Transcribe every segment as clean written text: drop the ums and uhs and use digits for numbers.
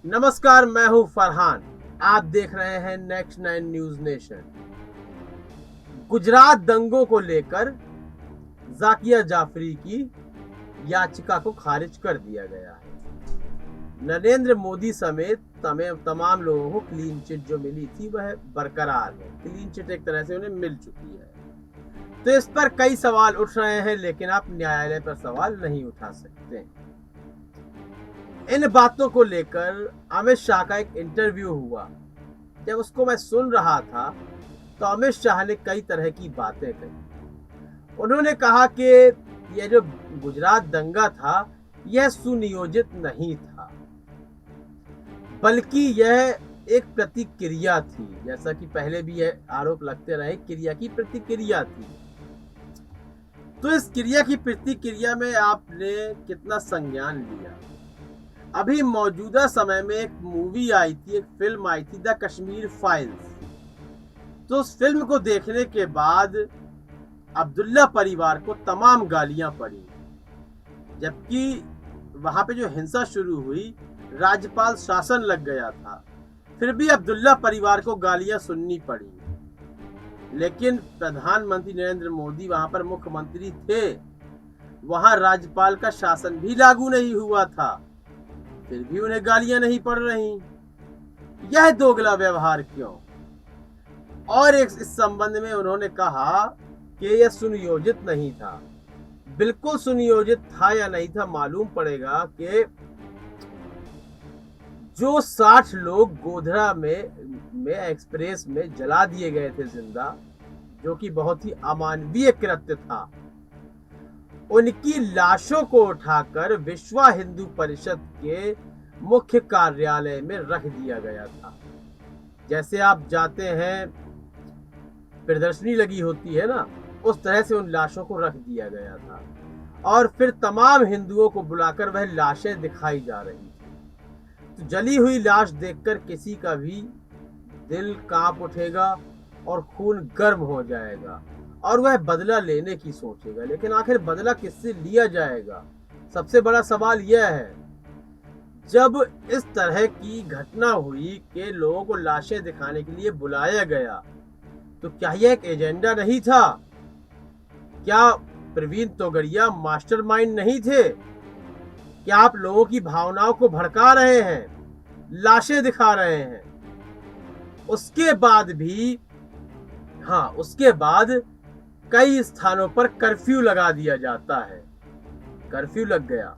नमस्कार, मैं हूं फरहान। आप देख रहे हैं नेक्स्ट 9 न्यूज नेशन। गुजरात दंगों को लेकर जाकिया जाफरी की याचिका को खारिज कर दिया गया है। नरेंद्र मोदी समेत तमाम लोगों को क्लीन चिट जो मिली थी वह बरकरार है। क्लीन चिट एक तरह से उन्हें मिल चुकी है। तो इस पर कई सवाल उठ रहे हैं, लेकिन आप न्यायालय पर सवाल नहीं उठा सकते। इन बातों को लेकर अमित शाह का एक इंटरव्यू हुआ। जब उसको मैं सुन रहा था तो अमित शाह ने कई तरह की बातें कही। उन्होंने कहा कि यह जो गुजरात दंगा था यह सुनियोजित नहीं था, बल्कि यह एक प्रतिक्रिया थी। जैसा कि पहले भी यह आरोप लगते रहे, क्रिया की प्रतिक्रिया थी। तो इस क्रिया की प्रतिक्रिया में आपने कितना संज्ञान लिया? अभी मौजूदा समय में एक मूवी आई थी, एक फिल्म आई थी, द कश्मीर फाइल्स। तो उस फिल्म को देखने के बाद अब्दुल्ला परिवार को तमाम गालियां पड़ी, जबकि वहां पे जो हिंसा शुरू हुई, राज्यपाल शासन लग गया था, फिर भी अब्दुल्ला परिवार को गालियां सुननी पड़ी। लेकिन प्रधानमंत्री नरेंद्र मोदी वहां पर मुख्यमंत्री थे, वहां राज्यपाल का शासन भी लागू नहीं हुआ था, फिर भी उन्हें गालियां नहीं पड़ रही। यह दोगला व्यवहार क्यों? और इस संबंध में उन्होंने कहा कि यह सुनियोजित नहीं था। बिल्कुल सुनियोजित था या नहीं था मालूम पड़ेगा कि जो 60 लोग गोधरा में एक्सप्रेस में जला दिए गए थे जिंदा, जो कि बहुत ही अमानवीय कृत्य था, उनकी लाशों को उठाकर विश्व हिंदू परिषद के मुख्य कार्यालय में रख दिया गया था। जैसे आप जाते हैं, प्रदर्शनी लगी होती है ना, उस तरह से उन लाशों को रख दिया गया था। और फिर तमाम हिंदुओं को बुलाकर वह लाशें दिखाई जा रही थी। तो जली हुई लाश देखकर किसी का भी दिल कांप उठेगा और खून गर्म हो जाएगा और वह बदला लेने की सोचेगा। लेकिन आखिर बदला किससे लिया जाएगा? सबसे बड़ा सवाल यह है। जब इस तरह की घटना हुई कि लोगों को लाशें दिखाने के लिए बुलाया गया, तो क्या यह एक एजेंडा नहीं था? क्या प्रवीण तोगड़िया मास्टरमाइंड नहीं थे? क्या आप लोगों की भावनाओं को भड़का रहे हैं, लाशें दिखा रहे हैं? उसके बाद कई स्थानों पर कर्फ्यू लगा दिया जाता है। कर्फ्यू लग गया।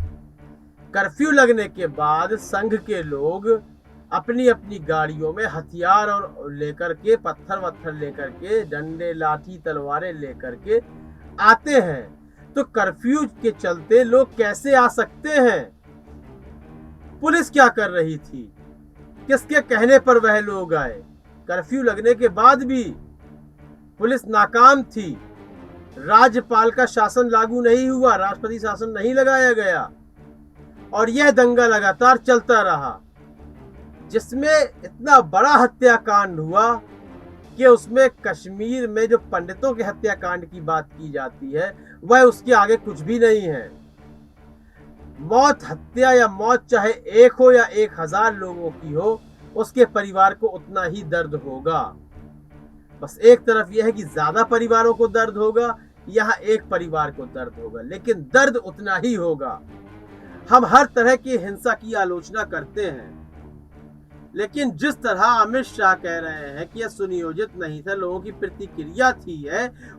कर्फ्यू लगने के बाद संघ के लोग अपनी अपनी गाड़ियों में हथियार और लेकर के, पत्थर लेकर के, डंडे, लाठी, तलवारें लेकर के आते हैं। तो कर्फ्यू के चलते लोग कैसे आ सकते हैं? पुलिस क्या कर रही थी? किसके कहने पर वह लोग आए? कर्फ्यू लगने के बाद भी पुलिस नाकाम थी। राज्यपाल का शासन लागू नहीं हुआ, राष्ट्रपति शासन नहीं लगाया गया, और यह दंगा लगातार चलता रहा, जिसमें इतना बड़ा हत्याकांड हुआ कि उसमें कश्मीर में जो पंडितों के हत्याकांड की बात की जाती है, वह उसके आगे कुछ भी नहीं है। मौत, हत्या या मौत चाहे एक हो या 1000 लोगों की हो, उसके परिवार को उतना ही दर्द होगा। बस एक तरफ यह है कि ज्यादा परिवारों को दर्द होगा, यहाँ एक परिवार को दर्द होगा, लेकिन दर्द उतना ही होगा। हम हर तरह की हिंसा की आलोचना करते हैं, लेकिन जिस तरह अमित शाह कह रहे हैं कि यह सुनियोजित नहीं था, लोगों की प्रतिक्रिया थी,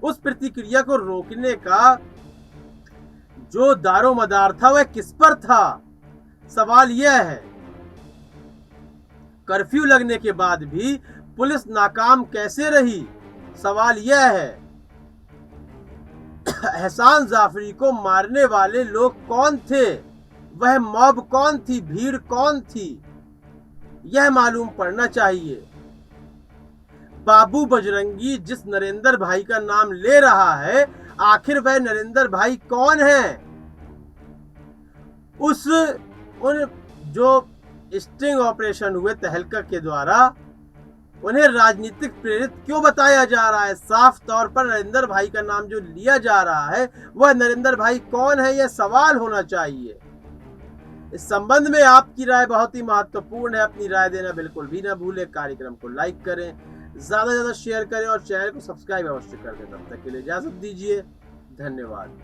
उस प्रतिक्रिया को रोकने का जो दारोमदार था वह किस पर था? सवाल यह है। कर्फ्यू लगने के बाद भी पुलिस नाकाम कैसे रही? सवाल यह है। एहसान जाफरी को मारने वाले लोग कौन थे? वह मॉब कौन थी? भीड़ कौन थी? यह मालूम पड़ना चाहिए। बाबू बजरंगी जिस नरेंद्र भाई का नाम ले रहा है, आखिर वह नरेंद्र भाई कौन है? उन जो स्टिंग ऑपरेशन हुए तहलका के द्वारा, उन्हें राजनीतिक प्रेरित क्यों बताया जा रहा है? साफ तौर पर नरेंद्र भाई का नाम जो लिया जा रहा है, वह नरेंद्र भाई कौन है, यह सवाल होना चाहिए। इस संबंध में आपकी राय बहुत ही महत्वपूर्ण है। अपनी राय देना बिल्कुल भी ना भूलें। कार्यक्रम को लाइक करें, ज्यादा से ज्यादा शेयर करें और चैनल को सब्सक्राइब अवश्य कर दें। तब तक के लिए इजाजत दीजिए। धन्यवाद।